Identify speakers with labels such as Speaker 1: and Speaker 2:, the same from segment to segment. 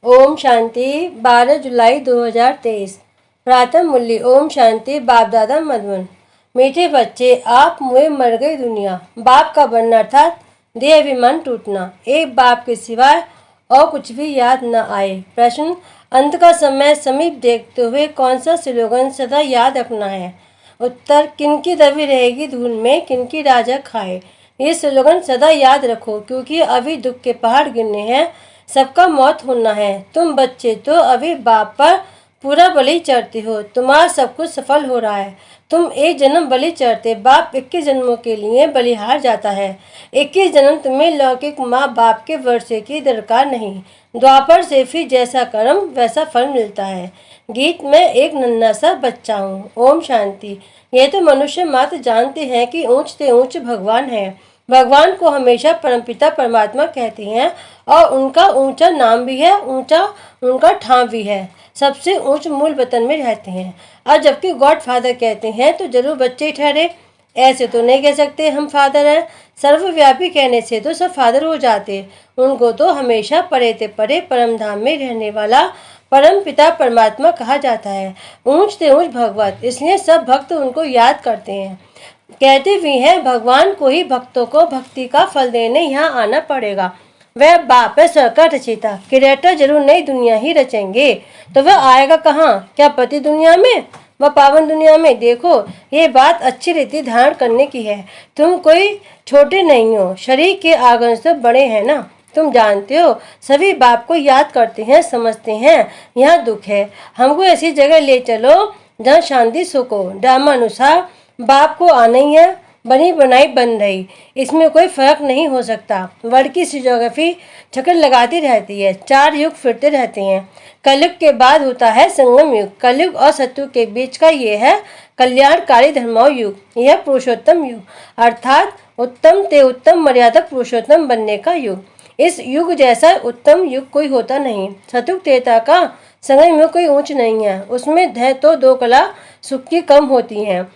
Speaker 1: ओम शांति 12 जुलाई 2023। प्रातः मूल्य ओम शांति। बाप दादा मधुबन। मीठे बच्चे, आप मुए मर गई दुनिया। बाप का बनना अर्थात देह अभिमान टूटना। एक बाप के सिवाय और कुछ भी याद न आए। प्रश्न, अंत का समय समीप देखते हुए कौन सा स्लोगन सदा याद रखना है? उत्तर, किनकी दबी रहेगी धूल में, किनकी राजा खाए। ये स्लोगन सदा याद रखो, क्योंकि अभी दुख के पहाड़ गिरने हैं, सबका मौत होना है। तुम बच्चे तो अभी बाप पर पूरा बलि चढ़ते हो, तुम्हारा सब कुछ सफल हो रहा है। तुम एक जन्म बलि चढ़ते, बाप 21 जन्मों के लिए बलिहार जाता है। 21 जन्म तुम्हें लौकिक माँ बाप के वर्षे की दरकार नहीं। द्वापर से फिर जैसा कर्म वैसा फल मिलता है। गीत में एक नन्हा सा बच्चा हूँ। ओम शांति। ये तो मनुष्य मात्र जानते हैं कि ऊंच से ऊंच भगवान है। भगवान को हमेशा परमपिता परमात्मा कहते हैं और उनका ऊंचा नाम भी है, ऊंचा उनका ठाम भी है। सबसे ऊंच मूल वतन में रहते हैं और जबकि गॉड फादर कहते हैं तो जरूर बच्चे ठहरे। ऐसे तो नहीं कह सकते हम फादर हैं। सर्वव्यापी कहने से तो सब फादर हो जाते। उनको तो हमेशा परे ते परे परम धाम में रहने वाला परम पिता परमात्मा कहा जाता है। ऊंच से ऊंच भगवत, इसलिए सब भक्त उनको याद करते हैं। कहते भी हैं भगवान को ही भक्तों को भक्ति का फल देने यहाँ आना पड़ेगा। वह बाप है सर्कट रचिता, क्रिएटर जरूर नई दुनिया ही रचेंगे। तो वह आएगा कहाँ? क्या पति दुनिया में व पावन दुनिया में? देखो, ये बात अच्छी रीति धारण करने की है। तुम कोई छोटे नहीं हो, शरीर के आंगन से बड़े हैं ना। तुम जानते हो सभी बाप को याद करते हैं, समझते हैं यहाँ दुख है, हमको ऐसी जगह ले चलो जहाँ शांति सुख हो। ड्रामा अनुसार बाप को आना ही है, बनी बनाई बन रही, इसमें कोई फर्क नहीं हो सकता। वर्ल्ड की ज्योग्राफी चक्कर लगाती रहती है, 4 युग फिरते रहते हैं। कलयुग के बाद होता है संगम युग। कलयुग और सतयुग के बीच का ये है कल्याणकारी धर्माव युग। यह पुरुषोत्तम युग अर्थात उत्तम ते उत्तम मर्यादा पुरुषोत्तम बनने का युग। इस युग जैसा उत्तम युग कोई होता नहीं। सतयुग त्रेता का संगम युग कोई ऊंच नहीं है, उसमें धै तो 2 कला सुख की कम होती हैं।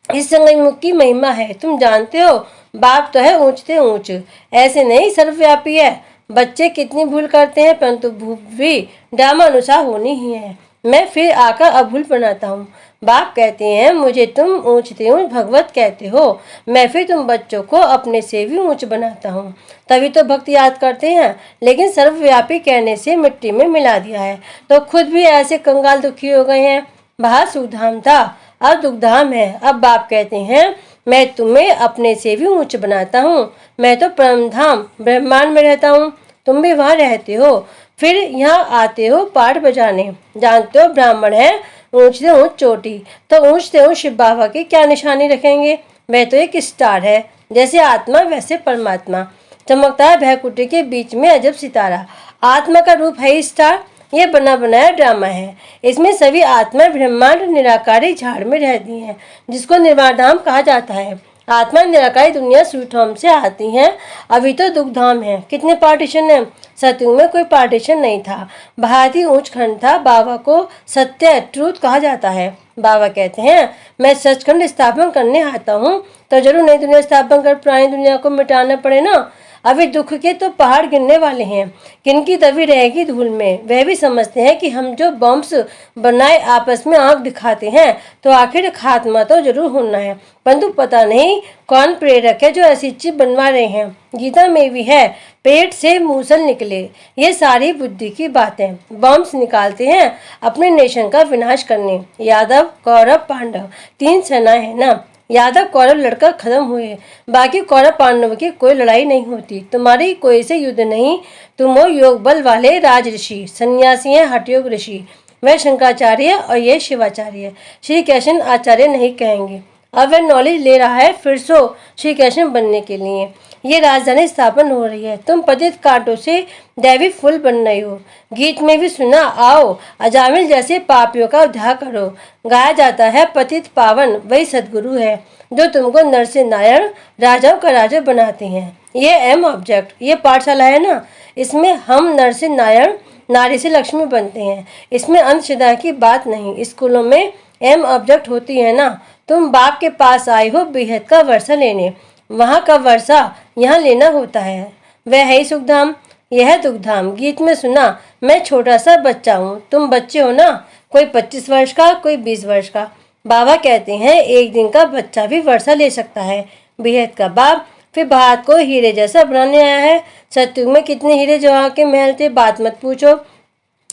Speaker 1: इस संगम युग की महिमा है, तुम जानते हो। बाप तो है ऊंच से ऊंच, ऐसे नहीं सर्वव्यापी है। बच्चे कितनी भूल करते हैं, परंतु भूल भी ड्रामा अनुसार होनी ही है। मैं फिर आकर अभूल बनाता हूँ। बाप कहते हैं मुझे तुम ऊंच से ऊंच भगवत कहते हो, मैं फिर तुम बच्चों को अपने से भी ऊंच बनाता हूँ। तभी तो भक्त याद करते हैं, लेकिन सर्वव्यापी कहने से मिट्टी में मिला दिया है, तो खुद भी ऐसे कंगाल दुखी हो गए हैं। बाहर सुखधाम था, अब दुखधाम है। अब बाप कहते हैं मैं तुम्हें अपने से भी ऊंच बनाता हूँ। मैं तो परमधाम ब्रह्मांड में रहता हूँ, तुम भी वहाँ रहते हो, फिर यहाँ आते हो पाठ बजाने। जानते हो ब्राह्मण है ऊंच से ऊंच चोटी, तो ऊंच से ऊंच शिव बाबा की क्या निशानी रखेंगे? वह तो एक स्टार है, जैसे आत्मा वैसे परमात्मा। चमकता है भैकुटी के बीच में अजब सितारा। आत्मा का रूप है स्टार। ये बना बनाया ड्रामा है। इसमें सभी आत्मा ब्रह्मांड निराकारी झाड़ में रहती हैं, जिसको निर्वाण धाम कहा जाता है। आत्मा निराकारी दुनिया स्वीट होम से आती हैं, अभी तो दुख धाम है। कितने पार्टीशन है? सतयुग में कोई पार्टीशन नहीं था, भारतीय ऊंच खंड था। बाबा को सत्य ट्रूथ कहा जाता है। बाबा कहते हैं मैं सचखंड स्थापन करने आता हूँ, तो जरूर नई दुनिया स्थापन कर पुरानी दुनिया को मिटाना पड़े ना। अभी दुख के तो पहाड़ गिरने वाले हैं, किनकी दबी रहेगी धूल में। वह भी समझते हैं कि हम जो बॉम्ब्स बनाए आपस में आंख दिखाते हैं, तो आखिर खात्मा तो जरूर होना है, परंतु पता नहीं कौन प्रेरक है जो ऐसी चीज बनवा रहे हैं। गीता में भी है पेट से मूसल निकले। ये सारी बुद्धि की बातें। बॉम्ब्स निकालते हैं अपने नेशन का विनाश करने। यादव कौरव पांडव 3 सेनाएं है ना। यादव कौरव लड़कर खत्म हुए, बाकी कौरव पांडव की कोई लड़ाई नहीं होती। तुम्हारी कोई से युद्ध नहीं, तुम हो योग बल वाले राज ऋषि। सन्यासी हैं हठयोग ऋषि, वह शंकराचार्य और ये शिवाचार्य। श्री कृष्ण आचार्य नहीं कहेंगे। अब वह नॉलेज ले रहा है फिर से श्री कृष्ण बनने के लिए। ये राजधानी स्थापन हो रही है, तुम पतित कांटों से दैवी फूल बन रहे हो। गीत में भी सुना, आओ अजामिल जैसे पापियों का उद्धार करो। गाया जाता है पतित पावन वही सदगुरु है, जो तुमको नर से नारायण राजाओं का राजा बनाते हैं। ये एम ऑब्जेक्ट, ये पाठशाला है ना, इसमें हम नर से नारायण नारी से लक्ष्मी बनते हैं। इसमें अंधश्रद्धा की बात नहीं। स्कूलों में एम ऑब्जेक्ट होती है ना। तुम बाप के पास आए हो बेहद का वर्षा लेने, वहाँ का वर्षा यहाँ लेना होता है। वह है ही सुखधाम। यह दुखधाम गीत में सुना, मैं छोटा सा बच्चा हूँ, तुम बच्चे हो ना, कोई 25 वर्ष का, कोई 20 वर्ष का। बाबा कहते हैं एक दिन का बच्चा भी वर्षा ले सकता है। बेहद का बाप फिर भारत को हीरे जैसा बनाने आया है। सतयुग में कितने हीरे जवाहर के महल थे, बात मत पूछो।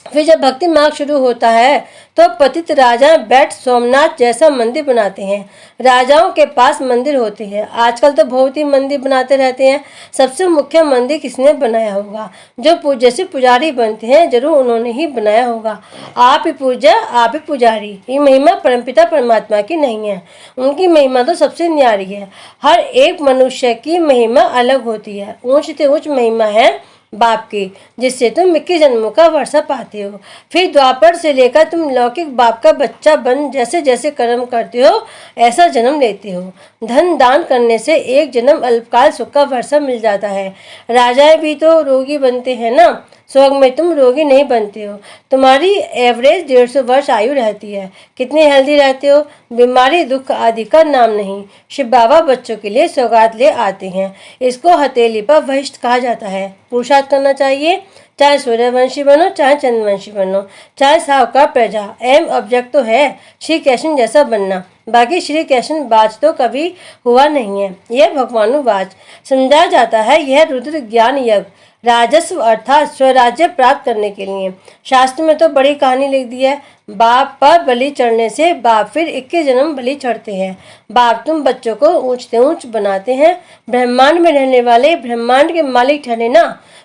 Speaker 1: फिर जब भक्ति मार्ग शुरू होता है तो पतित राजा बैठ सोमनाथ जैसा मंदिर बनाते हैं। राजाओं के पास मंदिर होते हैं, आजकल तो बहुत ही मंदिर बनाते रहते हैं। सबसे मुख्य मंदिर किसने बनाया होगा? जो पूज्य से पुजारी बनते हैं, जरूर उन्होंने ही बनाया होगा। आप ही पूज्य, आप ही पुजारी, ये महिमा परमपिता परमात्मा की नहीं है, उनकी महिमा तो सबसे न्यारी है। हर एक मनुष्य की महिमा अलग होती है। ऊंच से ऊंच महिमा है बाप की, जिससे तुम 21 जन्मों का वर्षा पाते हो। फिर द्वापर से लेकर तुम लौकिक बाप का बच्चा बन जैसे जैसे कर्म करते हो, ऐसा जन्म लेते हो। धन दान करने से एक जन्म अल्पकाल सुख का वर्षा मिल जाता है। राजाएं भी तो रोगी बनते हैं ना, स्वर्ग में तुम रोगी नहीं बनते हो। तुम्हारी एवरेज 150 वर्ष आयु रहती है। कितने हेल्दी रहते हो, बीमारी दुख आदि का नाम नहीं। शिव बाबा बच्चों के लिए सौगात ले आते हैं। इसको हथेली पर वहिष्ठ कहा जाता है। पुरुषार्थ करना चाहिए, चाहे सूर्यवंशी बनो, चाहे चंद्रवंशी बनो, चाहे साहूकार प्रजा। एम ऑब्जेक्ट तो है श्री कृष्ण जैसा बनना, बाकी श्री कृष्ण बाज तो कभी हुआ नहीं है। यह भगवानुवाच समझा जाता है। यह रुद्र ज्ञान यज्ञ राजस्व अर्थात स्वराज्य प्राप्त करने के लिए। शास्त्र में तो बड़ी कहानी लिख दी है। बाप पर बलि चढ़ने से बाप फिर 21 जन्म बलि चढ़ते हैं। बाप तुम बच्चों को ऊंच से ऊंच बनाते हैं। ब्रह्मांड में रहने वाले ब्रह्मांड के मालिक ठहरे ना,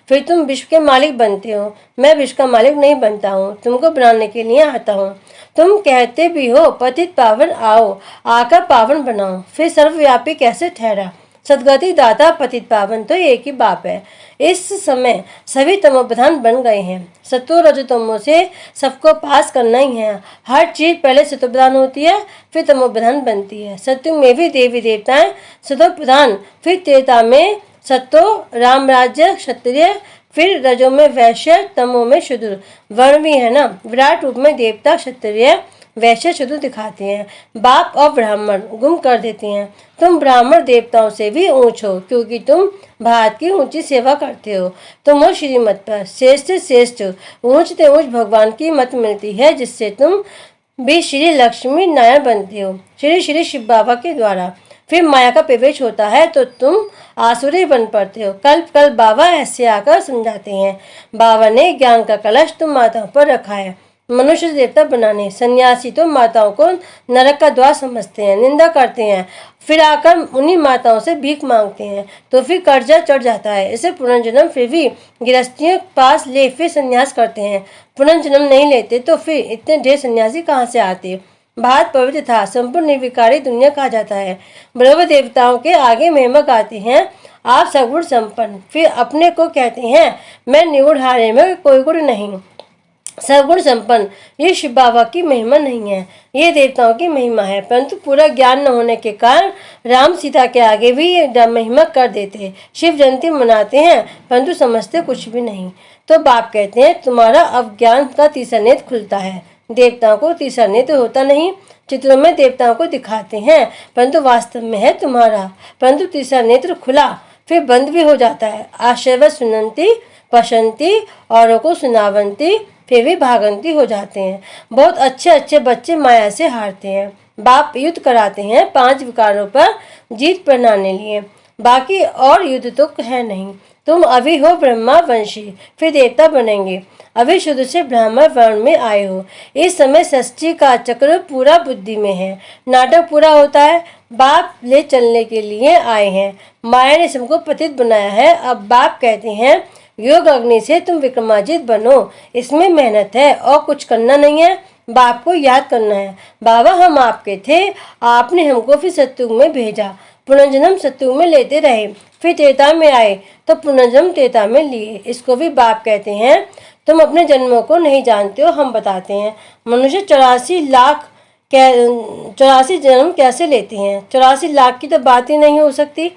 Speaker 1: फिर तुम विश्व के मालिक बनते हो। मैं विश्व का मालिक नहीं बनता हूँ, तुमको बनाने के लिए आता हूँ। तुम कहते भी हो पतित पावन आओ, आकर पावन बनाओ, फिर सर्वव्यापी कैसे ठहरा? सदगति दाता पतित पावन तो एक ही बाप है। इस समय सभी तमोप्रधान बन गए हैं। सत्व रजतमो से सबको पास करना ही है। हर चीज पहले सत्वप्रधान होती है, फिर तमोप्रधान बनती है। सत्युग में भी देवी देवताएं सत्वप्रधान, फिर त्रेता में सत्तो राम राज्य क्षत्रिय, फिर रजो में वैश्य, तमो में शूद्र। वर्ण भी है ना, विराट रूप में देवता क्षत्रिय वैश्य शूद्र दिखाते हैं। बाप और ब्राह्मण गुम कर देते हैं। तुम ब्राह्मण देवताओं से भी ऊंच हो, क्योंकि तुम भारत की ऊंची सेवा करते हो। तुम हो श्रीमत पर श्रेष्ठ से श्रेष्ठ, ऊंच से ऊंच भगवान की मत मिलती है, जिससे तुम भी श्री लक्ष्मी नारायण बनते हो श्री श्री शिव बाबा के द्वारा। फिर माया का प्रवेश होता है तो तुम आसुरी बन पड़ते हो। कल्प कल्प बाबा ऐसे आकर समझाते हैं। बाबा ने ज्ञान का कलश तुम माताओं पर रखा है, मनुष्य से देवता बनाने। सन्यासी तो माताओं को नरक का द्वार समझते हैं, निंदा करते हैं, फिर आकर उन्हीं माताओं से भीख मांगते हैं, तो फिर कर्जा चढ़ जाता है। इसे पुनर्जन्म फिर भी गृहस्थियों के पास ले फिर संन्यास करते हैं। पुनर्जन्म नहीं लेते तो फिर इतने ढेर सन्यासी कहाँ से आते? भारत पवित्र था, संपूर्ण निर्विकारी दुनिया कहा जाता है। ब्रह्म देवताओं के आगे महिमा गाते हैं आप सगुण संपन्न, फिर अपने को कहते हैं मैं निगुण हारे में कोई गुण नहीं, सगुण संपन्न। ये शिव बाबा की महिमा नहीं है, ये देवताओं की महिमा है। परंतु पूरा ज्ञान न होने के कारण राम सीता के आगे भी ये महिमा कर देते। शिव जयंती मनाते हैं परंतु समझते कुछ भी नहीं। तो बाप कहते हैं तुम्हारा अब ज्ञान का तीसरा नेत्र खुलता है। देवताओं को तीसरा नेत्र होता नहीं, चित्रों में देवताओं को दिखाते हैं परंतु वास्तव में है तुम्हारा। परंतु तीसरा नेत्र खुला फिर बंद भी हो जाता है। आश्चर्य सुनंती पशंती, औरों को सुनावंती, फिर भी भागंती हो जाते हैं। बहुत अच्छे अच्छे बच्चे माया से हारते हैं। बाप युद्ध कराते हैं 5 विकारों पर जीत पहनाने लिए, बाकी और युद्ध तो है नहीं। तुम अभी हो ब्रह्मा वंशी, फिर देवता बनेंगे। अभी शुद्ध से ब्राह्मण वर्ण में आए हो। इस समय षष्ठी का चक्र पूरा बुद्धि में है, नाटक पूरा होता है। बाप ले चलने के लिए आए हैं। माया ने सबको पतित बनाया है। अब बाप कहते हैं योग अग्नि से तुम विक्रमाजित बनो, इसमें मेहनत है और कुछ करना नहीं है। बाप को याद करना है, बाबा हम आपके थे, आपने हमको फिर सत्युग में भेजा, पुनर्जन्म सत्युग में लेते रहे, फिर त्रेता में आए तो पुनर्जन्म त्रेता में लिए। इसको भी बाप कहते हैं तुम अपने जन्मों को नहीं जानते हो, हम बताते हैं। मनुष्य 84 जन्म कैसे लेते हैं? 84 लाख की तो बात ही नहीं हो सकती।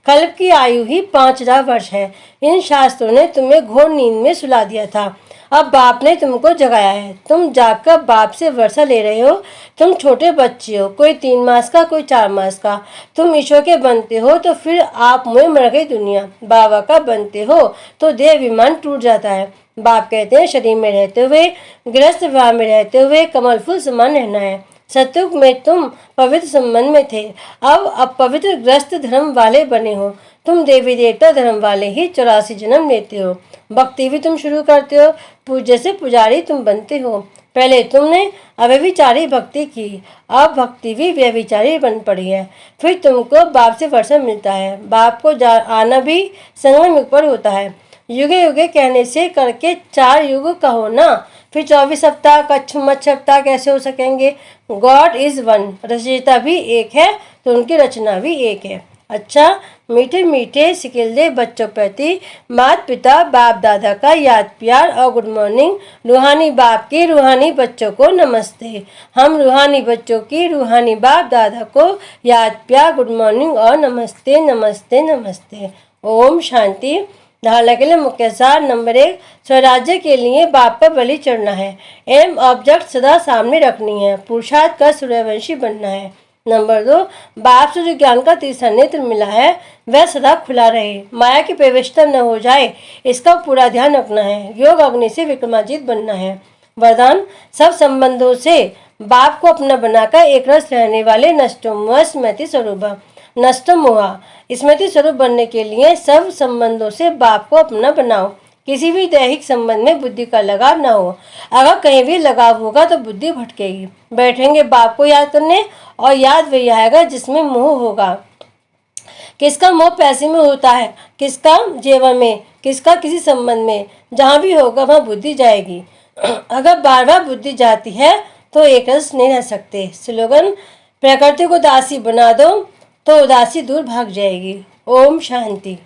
Speaker 1: कल्प की आयु ही 5000 वर्ष है। इन शास्त्रों ने तुम्हें घोर नींद में सुला दिया था। अब बाप ने तुमको जगाया है, तुम जागकर बाप से वर्षा ले रहे हो। तुम छोटे बच्चे हो, कोई 3 मास का, कोई 4 मास का। तुम ईश्वर के बनते हो तो फिर आप मुँह मर गई दुनिया। बाबा का बनते हो तो देह विमान टूट जाता है। बाप कहते हैं शरीर में रहते हुए, गृहस्थ विवाह में रहते हुए कमल फूल समान रहना है। सतयुग में तुम पवित्र संबंध में थे, अब अपवित्र ग्रस्त धर्म वाले बने हो। तुम देवी देवता धर्म वाले ही 84 जन्म लेते हो। भक्ति भी तुम शुरू करते हो, पूज्य से पुजारी तुम बनते हो। पहले तुमने अव्यभिचारी भक्ति की, अब भक्ति भी व्यभिचारी बन पड़ी है। फिर तुमको बाप से वर्षा मिलता है। बाप को आना भी संगम युग पर होता है। युगे युगे कहने से करके 4 युग कहो ना, फिर 24 सप्ताह कच्छ सप्ताह कैसे हो सकेंगे। गॉड इज वन, रचयिता भी एक है तो उनकी रचना भी एक है। अच्छा, मीठे मीठे सिकिलदे बच्चों प्रति माता पिता बाप दादा का याद प्यार और गुड मॉर्निंग। रूहानी बाप के रूहानी बच्चों को नमस्ते। हम रूहानी बच्चों की रूहानी बाप दादा को याद प्यार, गुड मॉर्निंग और नमस्ते नमस्ते नमस्ते। ओम शांति। धारणा के लिए मुख्य सार। नंबर 1, स्वराज्य के लिए बाप पर बलि चढ़ना है। एम ऑब्जेक्ट सदा सामने रखनी है। पुरुषार्थ का सूर्यवंशी बनना है। नंबर 2, बाप से जो ज्ञान का तीसरा नेत्र मिला है वह सदा खुला रहे, माया की प्रवेशता न हो जाए, इसका पूरा ध्यान रखना है। योग अग्नि से विक्रमाजीत बनना है। वरदान, सब संबंधों से बाप को अपना बनाकर एक रस रहने वाले नष्टोम स्मृति स्वरूप। नष्ट मोहा स्मृति स्वरूप बनने के लिए सब संबंधों से बाप को अपना बनाओ। किसी भी दैहिक संबंध में बुद्धि का लगाव न हो। अगर कहीं भी लगाव होगा तो बुद्धि भटकेगी। बैठेंगे बाप को याद करने और याद वही आएगा जिसमें मोह होगा। किसका मोह पैसे में होता है, किसका जेवर में, किसका किसी संबंध में। जहाँ भी होगा वहाँ बुद्धि जाएगी। अगर बार बार बुद्धि जाती है तो एक रस नहीं रह सकते। स्लोगन, प्रकृति को दासी बना दो तो उदासी दूर भाग जाएगी। ओम शांति।